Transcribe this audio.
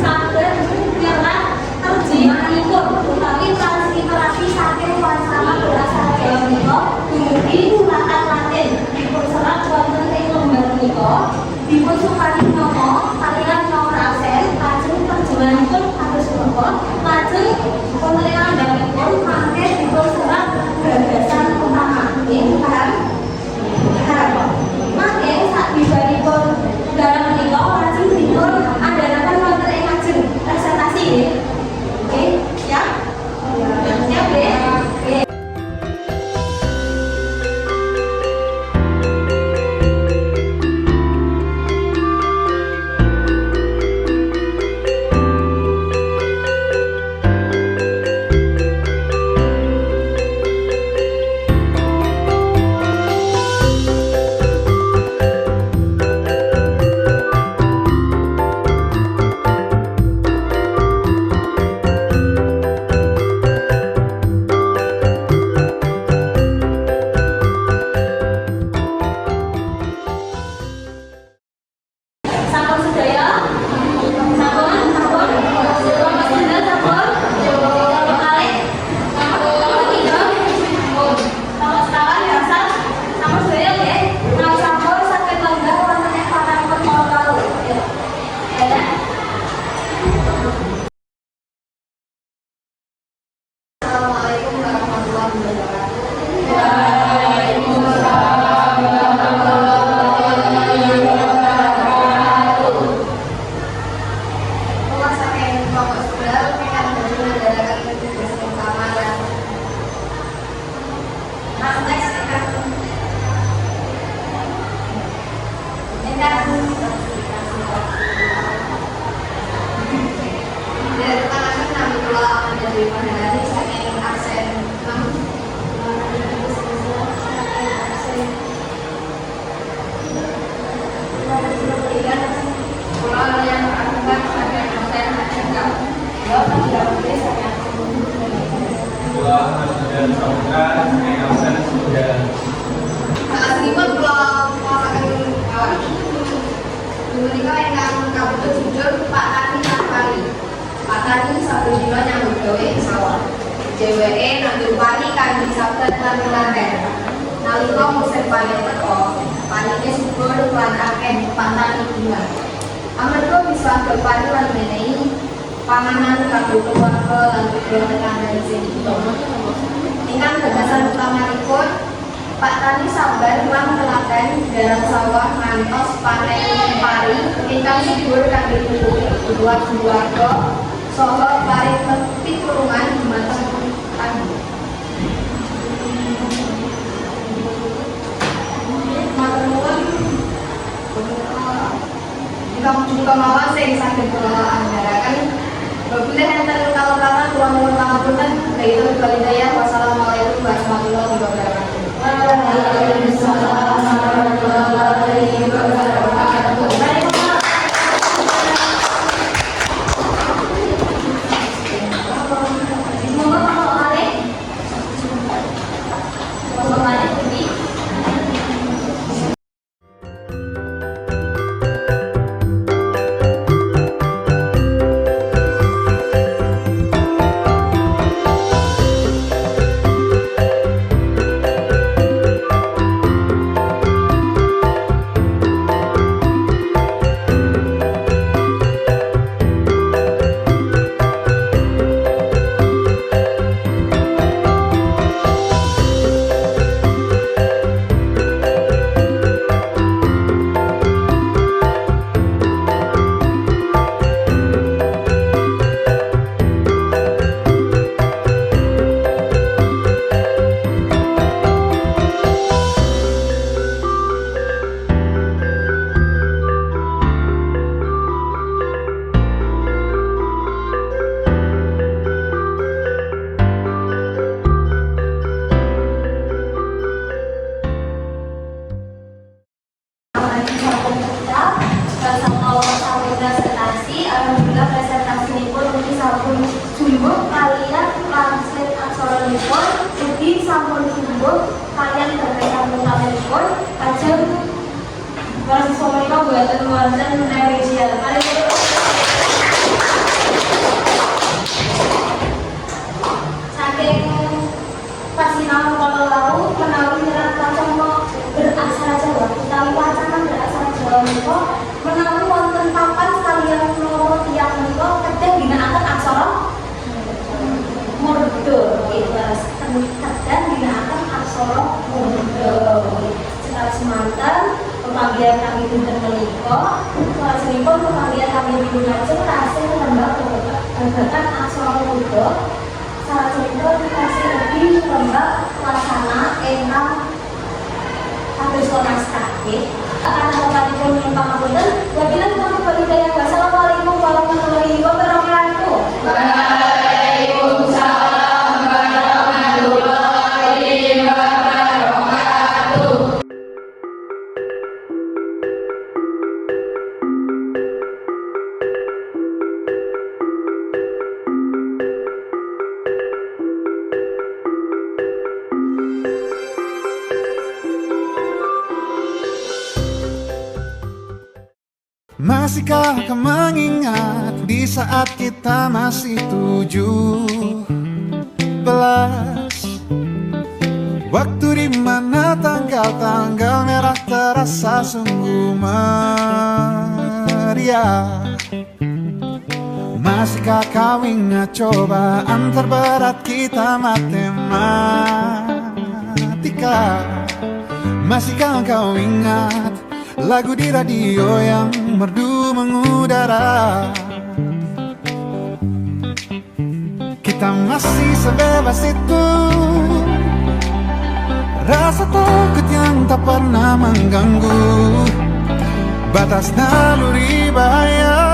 saged nyerah terjemahanipun utawi transliterasi saking wasana basa Jawa menika dumugi menggunakan Latin dipun serat wonten ing lembar menika dipun sukani nama kaliyan nomor absen lajeng terjemahanipun kados punika lajeng wonten ing andhapipun mangke dipun serat gagasan utama nggih paham? Mangke sakbibaripun dalam menika lajeng dipun andharaken wonten ing lajeng presentasi nggih. Oke, siap? Siap nggih? Oke. Dheweke nandur pari kanthi sabda lan telaten. Nalika musim panen teka, panine subur lan akeh pantani bunga. Amarga bisa pari lan menehi panganan kanggo keluarga lan tujuan tetangga sing utama. Ingkang gagasan utamanipun Pak Tani sabar lan telaten dalam sawah ngantos panen pari ingkang subur kangge kebutuhan keluarga saha pari pitulungan dumateng jika mawon sing saged kula andharaken bila enten kala-kala kula nuwun pangapunten yaitu walidaya. Wassalamualaikum warahmatullahi wabarakatuh. Waalaikumsalam warahmatullahi wabarakatuh. Para siswa mereka buatan revisi. pembagian kami pinter menikah, selajengipun pembagian kami pinter tasih lembah babagan aksara Buddha, salajengipun dikasih lebih lembah pelaksana ingkang kados naskah. Karena bapak pun pangapunten, wabillahi taufiq wal hidayah. Wassalamualaikum warahmatullahi wabarakatuh. Waalaikumsalam warahmatullahi wabarakatuh. Masihkah kau mengingat di saat kita masih 17? Waktu di mana tanggal-tanggal merah terasa sungguh meriah. Masihkah kau ingat cobaan terberat kita matematika? Masihkah kau ingat lagu di radio yang merdu mengudara? Kita masih sebebas itu, rasa takut yang tak pernah mengganggu batas naluri bahaya.